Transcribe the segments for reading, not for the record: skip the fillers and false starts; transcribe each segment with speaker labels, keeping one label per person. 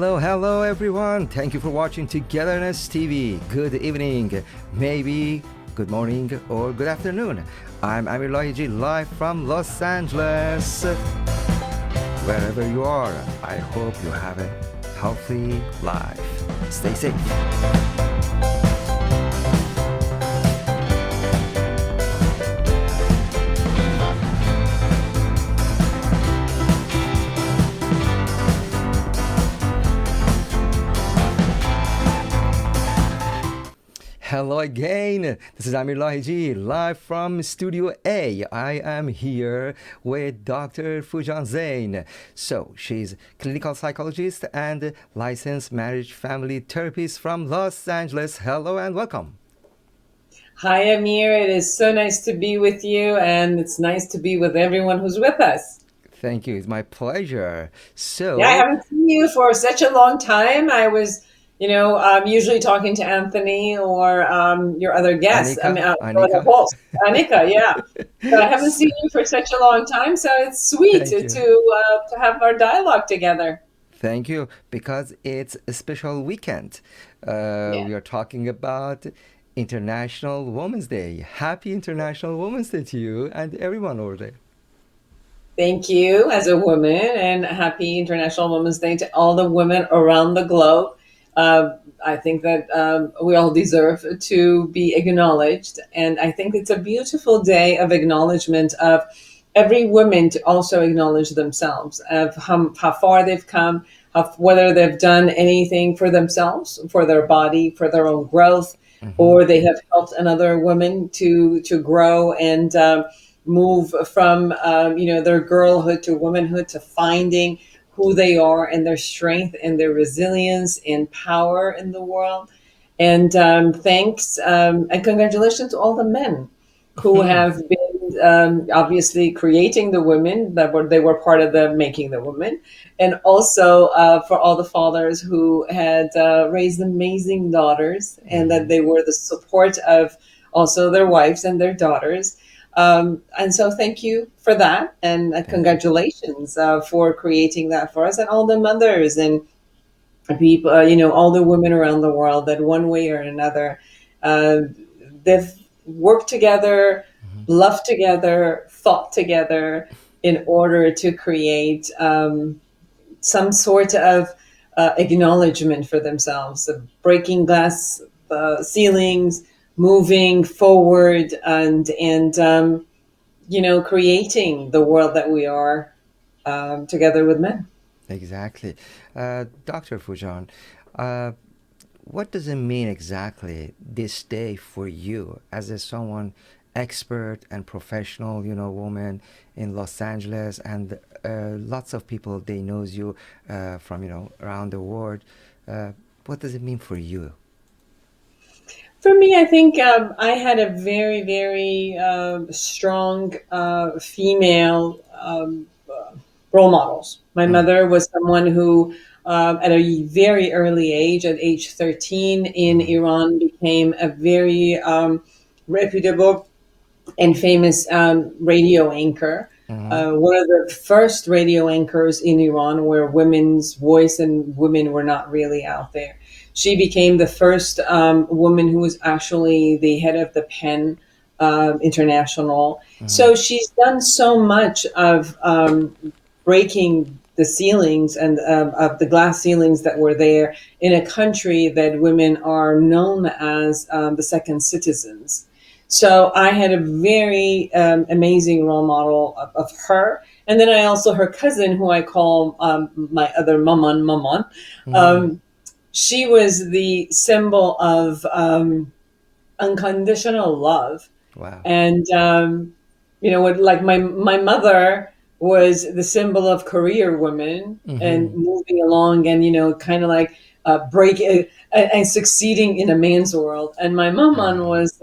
Speaker 1: Hello everyone. Thank you for watching Togetherness TV. Good evening, maybe good morning or good afternoon. I'm Amir Lahijy live from Los Angeles. Wherever you are, I hope you have a healthy life. Stay safe. Hello again. This is Amir Lahijy live from Studio A. I am here with Dr. Foojan Zeine. So she's clinical psychologist and licensed marriage family therapist from Los Angeles. Hello and welcome.
Speaker 2: Hi, Amir. It is so nice to be with you, and it's nice to be with everyone who's with us.
Speaker 1: Thank you. It's my pleasure.
Speaker 2: Yeah, I
Speaker 1: So,
Speaker 2: haven't seen you for such a long time. I was, usually talking to Anthony or your other guests. Your other
Speaker 1: Anika,
Speaker 2: host, Anika. Yeah, but I haven't seen you for such a long time, so it's sweet
Speaker 1: thank
Speaker 2: to
Speaker 1: you.
Speaker 2: to have our dialogue together.
Speaker 1: Thank you. Because it's a special weekend.
Speaker 2: Yeah.
Speaker 1: We are talking about International Women's Day. Happy International Women's Day to you and everyone over there.
Speaker 2: Thank you as a woman, and happy International Women's Day to all the women around the globe. I think that we all deserve to be acknowledged, and I think it's a beautiful day of acknowledgement of every woman to also acknowledge themselves, of how far they've come, of whether they've done anything for themselves, for their body, for their own growth,
Speaker 1: Hmm.
Speaker 2: or they have helped another woman to grow and move from their girlhood to womanhood, to finding who they are and their strength and their resilience and power in the world. And thanks and congratulations to all the men who have been obviously creating the women, they were part of the making the women, and also for all the fathers who had raised amazing daughters, and that
Speaker 1: Hmm.
Speaker 2: they were the support of also their wives and their daughters. And so thank you for that, and
Speaker 1: Thank you.
Speaker 2: congratulations for creating that for us, and all the mothers and people, all the women around the world that one way or another, uh, they've worked together,
Speaker 1: Hmm.
Speaker 2: loved together, thought together in order to create some sort of acknowledgement for themselves, of breaking glass ceilings, moving forward, and creating the world that we are together with men.
Speaker 1: Exactly. Dr. Fujan, uh, what does it mean exactly this day for you as someone expert and professional, woman in Los Angeles, and lots of people they knows you from around the world. Uh, what does it mean for you?
Speaker 2: For me, I think I had a very, very strong female role models. My
Speaker 1: Mm,
Speaker 2: mother was someone who, at a very early age, at age 13 in
Speaker 1: mm,
Speaker 2: Iran, became a very reputable and famous radio anchor.
Speaker 1: mm,
Speaker 2: One of the first radio anchors in Iran where women's voice and women were not really out there. She became the first woman who was actually the head of the Penn International.
Speaker 1: mm,
Speaker 2: So she's done so much of breaking the ceilings and of the glass ceilings that were there in a country that women are known as the second citizens. So I had a very amazing role model of her. And then I also, her cousin, who I call my other maman, maman,
Speaker 1: mm.
Speaker 2: um, she was the symbol of unconditional love.
Speaker 1: Wow.
Speaker 2: And, what, like my mother was the symbol of career women and
Speaker 1: Mm-hmm.
Speaker 2: moving along and, kind of like break and succeeding in a man's world. And my maman
Speaker 1: Wow.
Speaker 2: was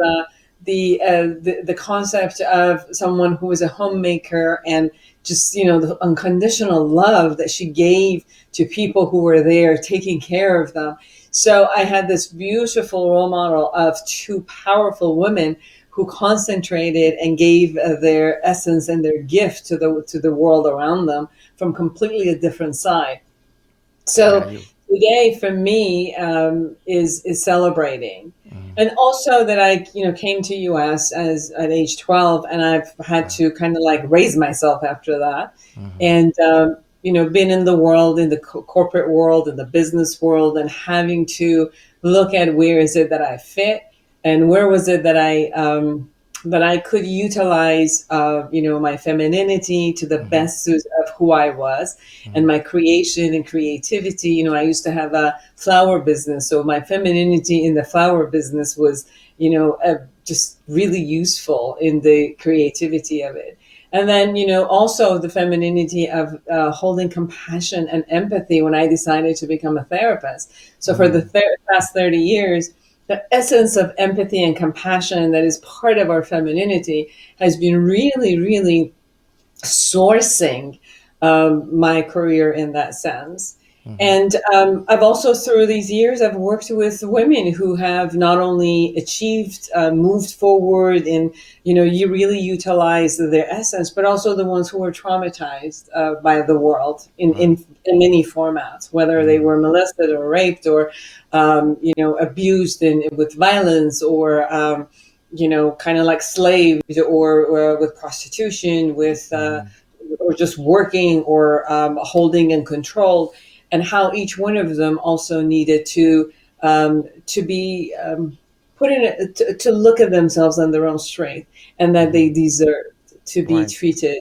Speaker 2: the concept of someone who was a homemaker and just the unconditional love that she gave to people who were there taking care of them. So I had this beautiful role model of two powerful women who concentrated and gave their essence and their gift to the world around them from completely a different side.
Speaker 1: Yeah,
Speaker 2: So
Speaker 1: you.
Speaker 2: today for me is celebrating,
Speaker 1: Mm,
Speaker 2: and also that I came to US as at age 12, and I've had
Speaker 1: wow.
Speaker 2: to kind of like raise myself after that,
Speaker 1: Hmm.
Speaker 2: and been in the world, in the corporate world, in the business world, and having to look at where is it that I fit, and where was it that I could utilize, my femininity to the
Speaker 1: Hmm.
Speaker 2: best suit of who I was, and
Speaker 1: Hmm.
Speaker 2: my creation and creativity. I used to have a flower business, so my femininity in the flower business was, just really useful in the creativity of it. And then, also the femininity of holding compassion and empathy when I decided to become a therapist. So for the
Speaker 1: Hmm.
Speaker 2: past 30 years, the essence of empathy and compassion that is part of our femininity has been really, really sourcing my career in that sense.
Speaker 1: Hmm.
Speaker 2: And I've also, through these years, I've worked with women who have not only achieved, moved forward, and you really utilize their essence, but also the ones who were traumatized by the world
Speaker 1: Right.
Speaker 2: in many formats, whether they
Speaker 1: Mm.
Speaker 2: were molested or raped or abused with violence, or kind of like slaves, or with prostitution, with
Speaker 1: Mm.
Speaker 2: or just working, or holding and control, and how each one of them also needed to be put in to look at themselves on their own strength, and that they
Speaker 1: Hmm.
Speaker 2: deserve to be
Speaker 1: Right.
Speaker 2: treated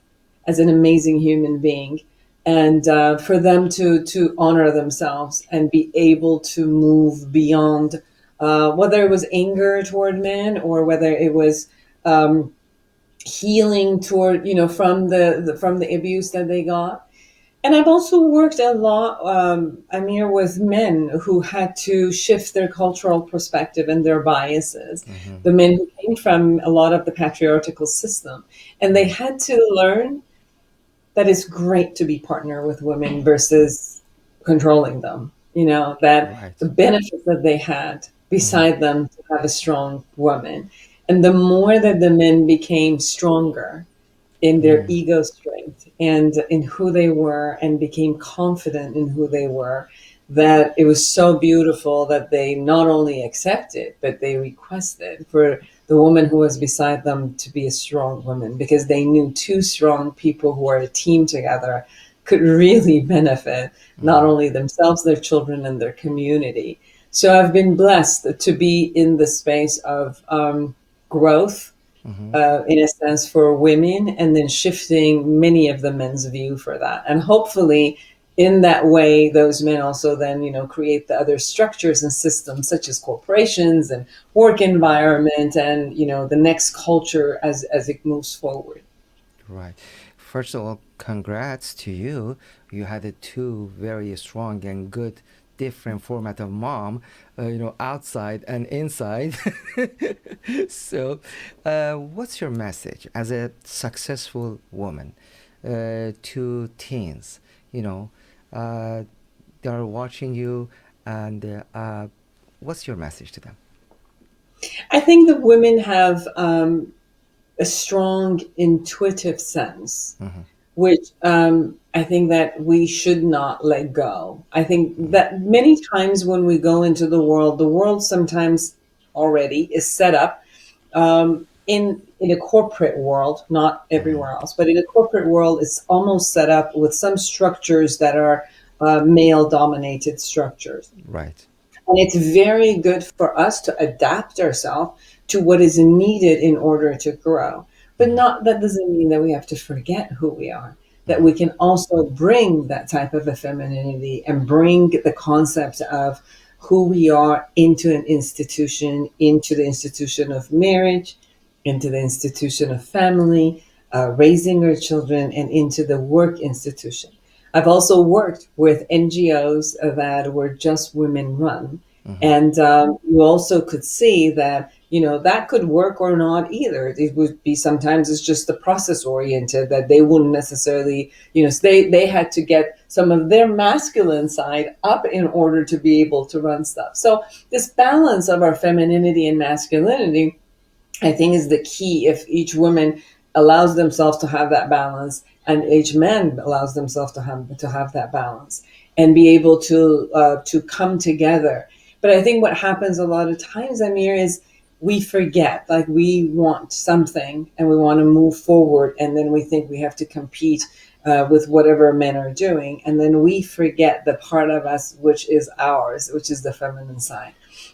Speaker 2: as an amazing human being, and for them to honor themselves and be able to move beyond, whether it was anger toward men, or whether it was um, healing toward, from from the abuse that they got. And I've also worked a lot, Amir, with men who had to shift their cultural perspective and their biases.
Speaker 1: Hmm.
Speaker 2: The men who came from a lot of the patriarchal system, and they
Speaker 1: Right.
Speaker 2: had to learn that it's great to be partner with women versus controlling them. That
Speaker 1: Right.
Speaker 2: the benefits that they had
Speaker 1: Hmm.
Speaker 2: beside them to have a strong woman. And the more that the men became stronger in their
Speaker 1: Mm.
Speaker 2: ego strength and in who they were, and became confident in who they were, that it was so beautiful that they not only accepted, but they requested for the woman who was beside them to be a strong woman, because they knew two strong people who are a team together could really benefit not
Speaker 1: Mm.
Speaker 2: only themselves, their children, and their community. So I've been blessed to be in the space of growth,
Speaker 1: Hmm.
Speaker 2: in a sense, for women, and then shifting many of the men's view for that. And hopefully, in that way, those men also then, create the other structures and systems, such as corporations and work environment, and, the next culture as it moves forward.
Speaker 1: Right. First of all, congrats to you. You had a two very strong and good different format of mom, outside and inside. So, what's your message as a successful woman to teens? You know, uh, they're watching you, and what's your message to them?
Speaker 2: I think that women have a strong intuitive sense,
Speaker 1: Mm-hmm.
Speaker 2: which I think that we should not let go. I think
Speaker 1: Mm-hmm.
Speaker 2: that many times when we go into the world sometimes already is set up, in a corporate world, not
Speaker 1: Mm-hmm.
Speaker 2: everywhere else, but in a corporate world, it's almost set up with some structures that are male dominated structures.
Speaker 1: Right.
Speaker 2: And it's very good for us to adapt ourselves to what is needed in order to grow. But
Speaker 1: Mm-hmm.
Speaker 2: not that doesn't mean that we have to forget who we are. That
Speaker 1: Mm-hmm.
Speaker 2: we can also bring that type of a femininity and bring the concept of who we are into an institution, into the institution of marriage, into the institution of family, raising our children, and into the work institution. I've also worked with NGOs that were just women run.
Speaker 1: Mm-hmm.
Speaker 2: And you also could see that, that could work or not either. It would be sometimes it's just the process oriented, that they wouldn't necessarily, they had to get some of their masculine side up in order to be able to run stuff. So this balance of our femininity and masculinity, I think, is the key. If each woman allows themselves to have that balance, and each man allows themselves to have that balance, and be able to come together. But I think what happens a lot of times, Amir, is we forget, like we want something and we want to move forward, and then we think we have to compete with whatever men are doing, and then we forget the part of us which is ours, which is the feminine side,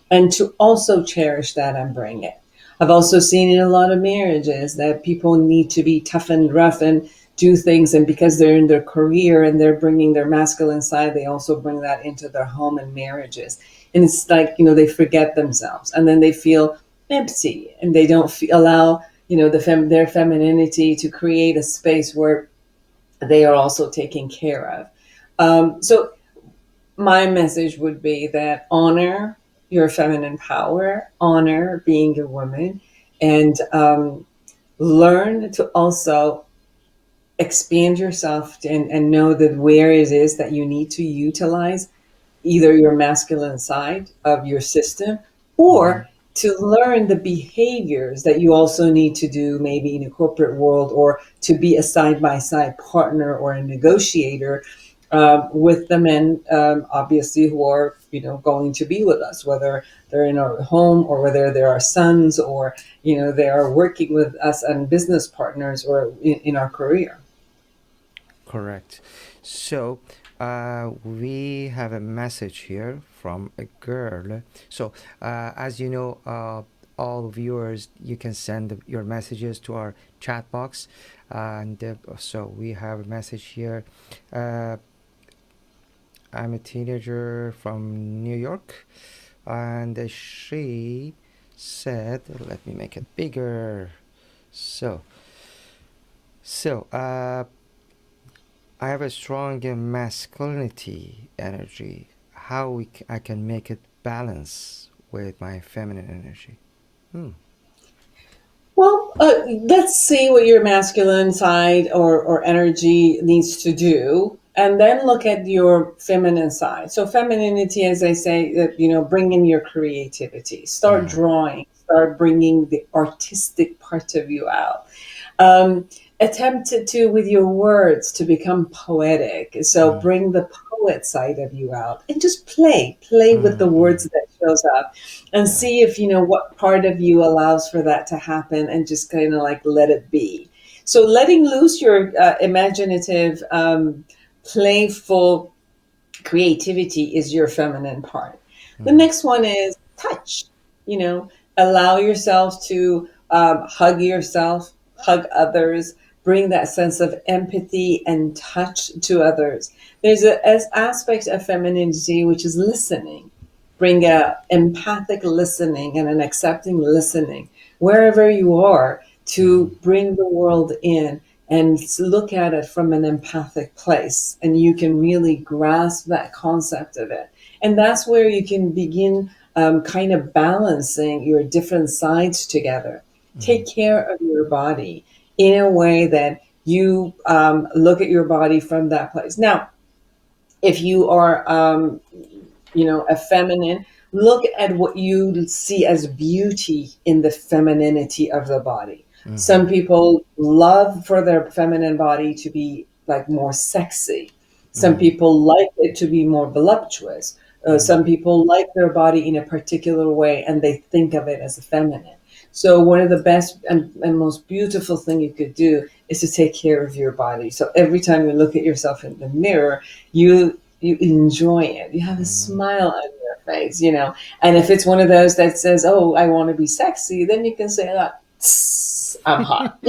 Speaker 2: and to also cherish that and bring it. I've also seen in a lot of marriages that people need to be tough and rough and do things, and because they're in their career and they're bringing their masculine side, they also bring that into their home and marriages. And it's like, they forget themselves, and then they feel empty, and they don't allow their femininity to create a space where they are also taken care of. So my message would be that honor your feminine power, honor being a woman, and learn to also expand yourself and know that where it is that you need to utilize either your masculine side of your system,
Speaker 1: Mm-hmm.
Speaker 2: or to learn the behaviors that you also need to do maybe in a corporate world, or to be a side-by-side partner or a negotiator with the men, obviously, who are going to be with us, whether they're in our home or whether they're our sons, or they are working with us and business partners, or in our career.
Speaker 1: Correct. So, we have a message here from a girl. So, as you know, all viewers, you can send your messages to our chat box. And so, we have a message here. Uh, I'm a teenager from New York, and she said, let me make it bigger. So, so, I have a strong masculinity energy. How I can make it balance with my feminine energy? Hmm.
Speaker 2: Well, let's see what your masculine side or energy needs to do, and then look at your feminine side. So, femininity, as I say, bring in your creativity, start
Speaker 1: Mm-hmm.
Speaker 2: drawing, start bringing the artistic part of you out. um, Attempt to with your words to become poetic, so
Speaker 1: Mm-hmm.
Speaker 2: bring the poet side of you out and just play with the
Speaker 1: Mm-hmm.
Speaker 2: words that shows up, and
Speaker 1: Yeah.
Speaker 2: see if what part of you allows for that to happen, and just kind of like let it be. So letting loose your imaginative, playful creativity is your feminine part. The
Speaker 1: Mm-hmm.
Speaker 2: next one is touch. You know, allow yourself to hug yourself, hug others, bring that sense of empathy and touch to others. There's a as aspect of femininity which is listening. Bring a empathic listening and an accepting listening wherever you are,
Speaker 1: Mm-hmm.
Speaker 2: to bring the world in and look at it from an empathic place, and you can really grasp that concept of it. And that's where you can begin kind of balancing your different sides together.
Speaker 1: Mm-hmm.
Speaker 2: Take care of your body in a way that you look at your body from that place. Now, if you are a feminine, look at what you see as beauty in the femininity of the body.
Speaker 1: Mm-hmm.
Speaker 2: Some people love for their feminine body to be like more sexy. Some
Speaker 1: Mm-hmm.
Speaker 2: people like it to be more voluptuous. Some people like their body in a particular way, and they think of it as a feminine. So one of the best and most beautiful thing you could do is to take care of your body. So every time you look at yourself in the mirror, you enjoy it. You have a
Speaker 1: Mm-hmm.
Speaker 2: smile on your face. And if it's one of those that says, "Oh, I want to be sexy," then you can say, "I'm hot."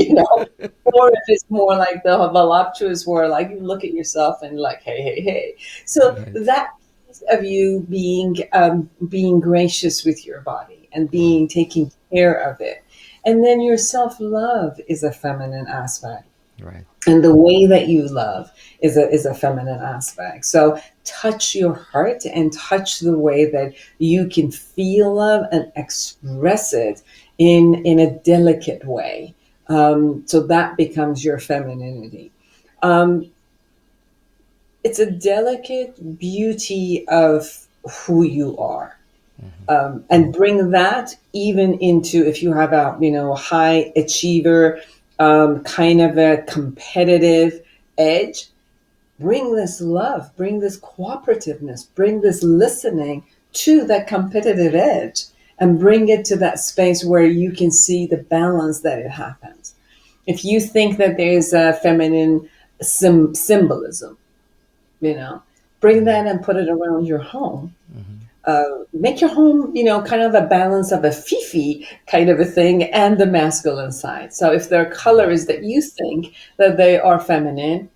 Speaker 2: Or if it's more like the voluptuous, where like you look at yourself and like, "Hey, hey, hey." So
Speaker 1: Right.
Speaker 2: that piece of you being gracious with your body and
Speaker 1: Mm-hmm.
Speaker 2: being taking care of it, and then your self love is a feminine aspect,
Speaker 1: Right.
Speaker 2: and the way that you love is a feminine aspect. So touch your heart and touch the way that you can feel love and express it in a delicate way. So that becomes your femininity. um, it's a delicate beauty of who you are.
Speaker 1: Mm-hmm.
Speaker 2: And bring that even into, if you have a high achiever, kind of a competitive edge, bring this love, bring this cooperativeness, bring this listening to that competitive edge, and bring it to that space where you can see the balance that it happens. If you think that there's a feminine symbolism, you know, bring that and put it around your home. Make your home, kind of a balance of a fifi kind of a thing and the masculine side. So if there are colors that you think that they are feminine,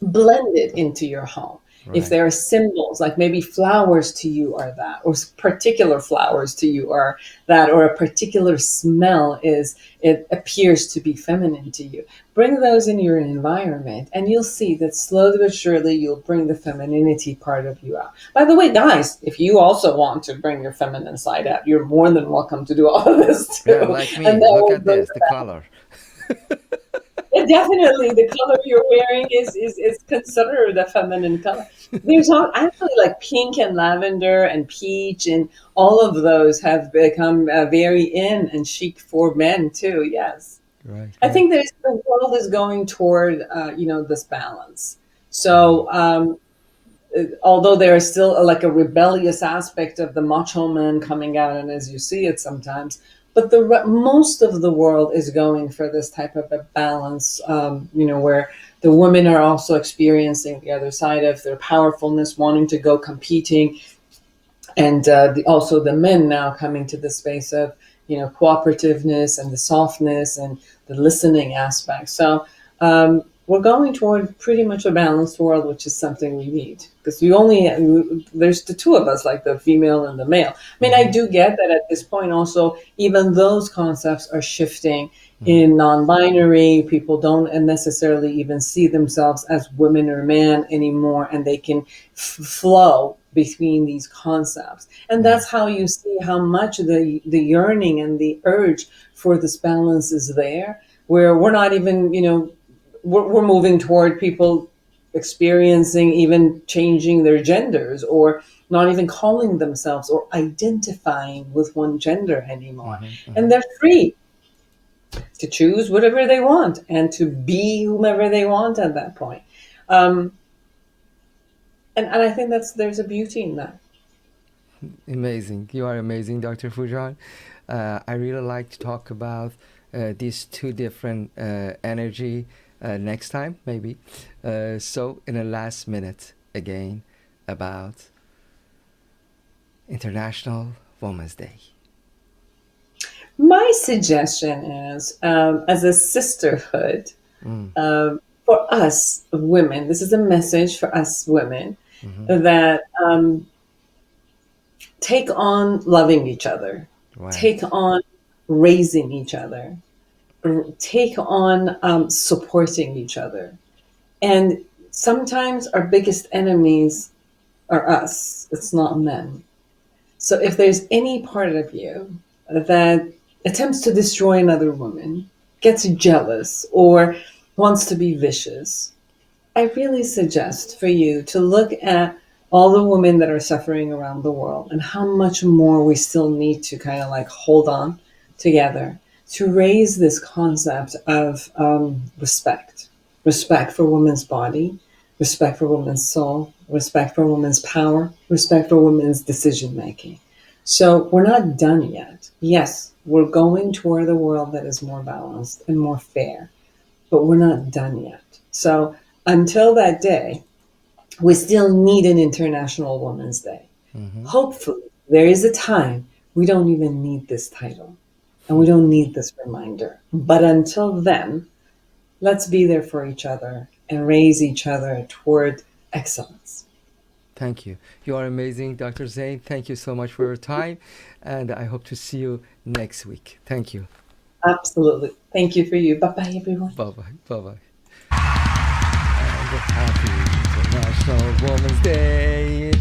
Speaker 2: blend it into your home. If
Speaker 1: Right.
Speaker 2: there are symbols, like maybe flowers to you are that, or particular flowers to you are that, or a particular smell it appears to be feminine to you. Bring those in your environment, and you'll see that slowly but surely you'll bring the femininity part of you out. By the way, guys, if you also want to bring your feminine side out, you're more than welcome to do all of this
Speaker 1: Yeah,
Speaker 2: too.
Speaker 1: like
Speaker 2: And
Speaker 1: me.
Speaker 2: that
Speaker 1: Look
Speaker 2: will
Speaker 1: at
Speaker 2: bring
Speaker 1: this, the color.
Speaker 2: yeah, definitely, the color you're wearing is considered a feminine color. There's actually like pink and lavender and peach, and all of those have become very in and chic for men too. Yes,
Speaker 1: Right,
Speaker 2: I
Speaker 1: right.
Speaker 2: think the world is going toward this balance. So although there is still like a rebellious aspect of the macho man coming out, and as you see it sometimes, but most of the world is going for this type of a balance, where the women are also experiencing the other side of their powerfulness, wanting to go competing, and also the men now coming to the space of cooperativeness and the softness and the listening aspect. So we're going toward pretty much a balanced world, which is something we need, because there's the two of us, like the female and the male. I mean, I
Speaker 1: Mm-hmm.
Speaker 2: do get that at this point also even those concepts are shifting.
Speaker 1: Mm-hmm.
Speaker 2: In non-binary, people don't necessarily even see themselves as women or man anymore, and they can flow between these concepts. And
Speaker 1: Mm-hmm.
Speaker 2: that's how you see how much the yearning and the urge for this balance is there, where we're not even, we're moving toward people experiencing even changing their genders, or not even calling themselves or identifying with one gender anymore.
Speaker 1: Mm-hmm.
Speaker 2: And they're free to choose whatever they want and to be whomever they want at that point. Um, and I think there's a beauty in that.
Speaker 1: Amazing. You are amazing, Dr. Fujan. I really like to talk about these two different energy next time, maybe. So, in the last minute, again, about International Women's Day.
Speaker 2: My suggestion is, as a sisterhood,
Speaker 1: Mm.
Speaker 2: for us women, this is a message for us women,
Speaker 1: Mm-hmm.
Speaker 2: that take on loving each other, take
Speaker 1: Right.
Speaker 2: on raising each other, take on supporting each other. And sometimes our biggest enemies are us, it's not men. So if there's any part of you that attempts to destroy another woman, gets jealous, or wants to be vicious, I really suggest for you to look at all the women that are suffering around the world and how much more we still need to kind of like hold on together to raise this concept of respect for women's body, respect for women's soul, respect for women's power, respect for women's decision making. So we're not done yet. Yes, we're going toward a world that is more balanced and more fair, but we're not done yet. So until that day, we still need an International Women's Day.
Speaker 1: Mm-hmm.
Speaker 2: Hopefully, there is a time we don't even need this title and we don't need this reminder. But until then, let's be there for each other and raise each other toward excellence.
Speaker 1: Thank you. You are amazing, Dr. Zeine. Thank you so much for your time, and I hope to see you next week. Thank you.
Speaker 2: Absolutely. Thank you for you. Bye bye, everyone.
Speaker 1: Bye bye. Bye bye. And happy International Women's Day.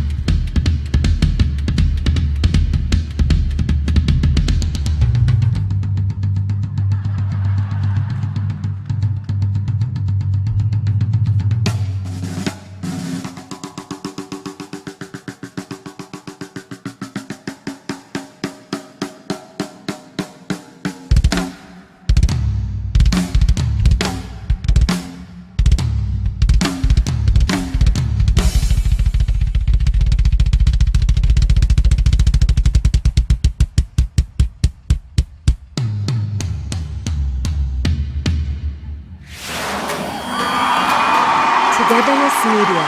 Speaker 3: Togetherness Media.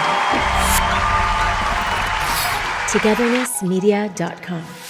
Speaker 3: Togethernessmedia.com.